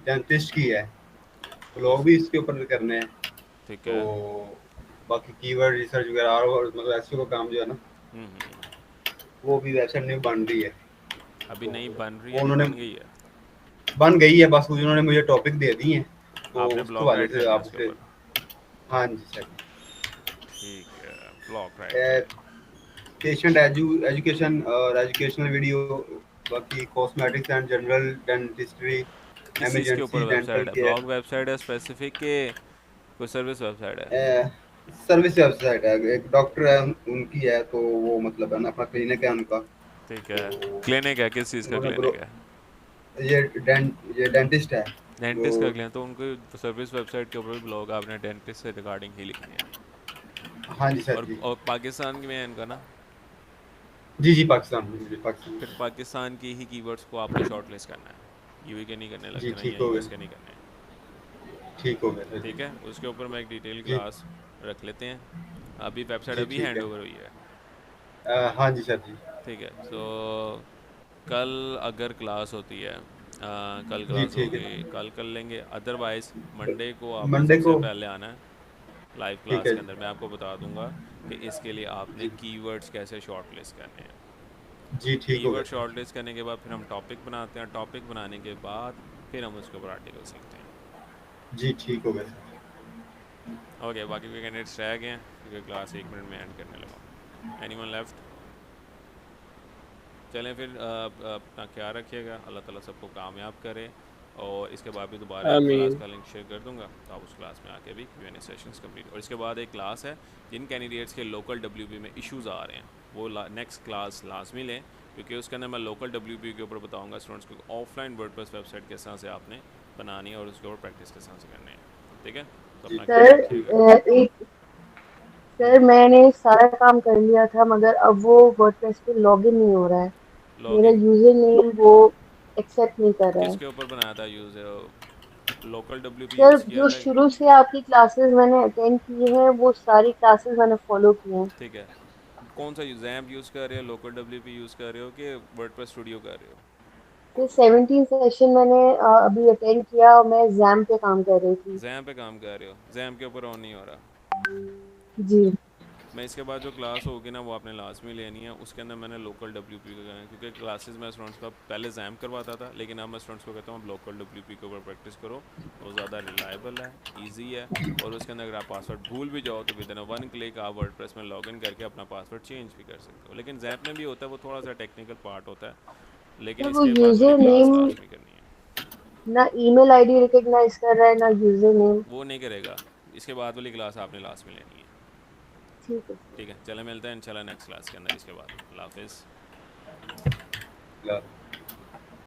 डेंटिस्ट की है, उस ब्लॉग भी इसके ऊपर करने हैं। ठीक तो है। बाकी कीवर्ड रिसर्च वगैरह और मतलब एसईओ का काम जो है ना वो भी वेबसाइट नहीं बन रही है। अभी तो नहीं बन रही वो है, नहीं उन्होंने बन गई है? बन गई है, बस उन्होंने मुझे टॉपिक दे दिए हैं, तो आपने उसके ब्लॉग वाले राइट से करना है उसके आपसे। ऊपर? हाँ जी सर। ठीक है, ब्लॉग राइट करना पेशेंट एजुकेशन और एजुकेशनल वीडियो, बाकी कॉस्मेटिक्स एंड जनरल डेंटिस्ट्री, है। किस चीज़ के ऊपर इमरजेंसी डेंटल वेबसाइट है? केयर। ब्लॉग वेबसाइट है स्पेसिफिक के कोई सर्विस वेबसाइट है? सर्विस वेबसाइट है, एक डॉक्टर है उनकी है, तो वो मतलब है ना अपना क्लिनिक है उनका। ठीक तो है, क्लिनिक है, किस चीज़ का उन्होंने क्लिनिक है? ये डेंटिस्ट है। तो डेंटिस्ट का क्लिनिक, तो उनको सर्विस वेबसाइट के ऊपर भी ब्लॉग आपने डेंटिस्ट से रिगार्डिंग ही लिखनी है। हाँ जी सर जी। और पाकिस्तान में है इनका ना? जी पाकिस्तान, जी पाकिस्तान। फिर पाकिस्तान की ही कीवर्ड्स को आपने शॉर्ट लिस्ट करना है, यूए के नहीं करने लग जी जाना ठीक या हो यूएस के गया, नहीं करने। ठीक हो गया सर जी। ठीक है, उसके ऊपर मैं एक डिटेल जी क्लास रख लेते हैं। अभी वेबसाइट जी अभी ठीक हैंड है। ओवर हुई है। हाँ जी सर जी। ठीक है, सो कल अगर क्लास होती है, कल जी क्लास ठीक होगी, है। कल कर लेंगे। अदरवाइज़ मंडे को आपने मंडे सबसे को। पहले आना है लाइव ठीक क्लास है के अंदर। मैं आपको बता दूंगा कि इसके लिए आपने जी। कीवर्ड्स कैसे शॉर्ट लिस्ट करने हैं। जी ठीक हो गया कीवर्ड सर। शॉर्ट लिस्ट करने के बाद फिर हम टॉपिक बनाते हैं, टॉपिक बनाने के बाद फिर हम उसके ऊपर आर्टिकल सीखते हैं। जी ठीक हो गया सर। ओके, बाकी के कैंडिडेट्स रह गए हैं क्योंकि क्लास 1 मिनट में एंड करने लगा। Anyone left? चलें फिर, अपना ख्याल रखिएगा, अल्लाह ताला सबको कामयाब करे। और इसके बाद भी दोबारा एक क्लास आमीन। का लिंक शेयर कर दूंगा, तो आप उस क्लास में आके भी Q&A सेशंस कंप्लीट। और इसके बाद एक क्लास है जिन कैंडिडेट्स के लोकल WP में इश्यूज़ आ रहे हैं वो नेक्स्ट क्लास लाजमी लें, क्योंकि उसके अंदर मैं लोकल WP के ऊपर बताऊँगा स्टूडेंट्स को ऑफलाइन वर्डप्रेस वेबसाइट किस तरह से आपने बनानी है और उसके ऊपर प्रैक्टिस किस तरह से करनी है। ठीक है, तो जी अपना ख्याल सर रखिएगा। सर मैंने सारा काम कर लिया था मगर अब वो वर्डप्रेस पे लॉगिन नहीं हो रहा है। मेरा लॉगिन यूजर नेम वो एक्सेप्ट नहीं कर रहा है। किसके ऊपर बनाया था? Use local WP sir use किया जो था? शुरू से आपकी क्लासेस मैंने अटेंड की हैं वो सारी क्लासेस मैंने फॉलो की हैं। ठीक है, कौन सा जैम्प यूज़ कर रहे हो, लोकल WP यूज़ कर रहे हो कि वर्डप्रेस स्टूडियो कर रहे हो? फिर 17 सेशन मैंने अभी अटेंड किया और मैं एग्जाम पे काम कर रही थी। जैम पे काम कर रहे हो, जैम के ऊपर ऑन नहीं हो रहा। जी मैं इसके बाद जो क्लास होगी ना वो आपने लाजमी लेनी है, उसके अंदर मैंने लोकल WP का करना है, क्योंकि क्लासेस में स्टूडेंट्स का पहले जैम करवाता था, लेकिन अब मैं स्टूडेंट्स को कहता हूँ लोकल WP के ऊपर प्रैक्टिस करो। वो ज़्यादा रिलायबल है, ईजी है, और उसके अंदर अगर आप पासवर्ड भूल भी जाओ तो विदिन 1 क्लिक आप वर्डप्रेस में लॉगिन करके अपना पासवर्ड चेंज भी कर सकते हो। लेकिन जैप में भी होता है, वो थोड़ा सा टेक्निकल पार्ट होता है, लेकिन सर वो इसके बाद वाली यूजर क्लास नेम लाजमी करनी है। ना ईमेल आईडी रिकॉग्नाइज कर रहा है ना यूजर नेम। वो नहीं करेगा, इसके बाद वाली क्लास आपने लास्ट में लेनी है। ठीक है। ठीक है, चले मिलते हैं इंशाल्लाह नेक्स्ट क्लास के अंदर इसके बाद। अल्लाह हाफिज़। ला-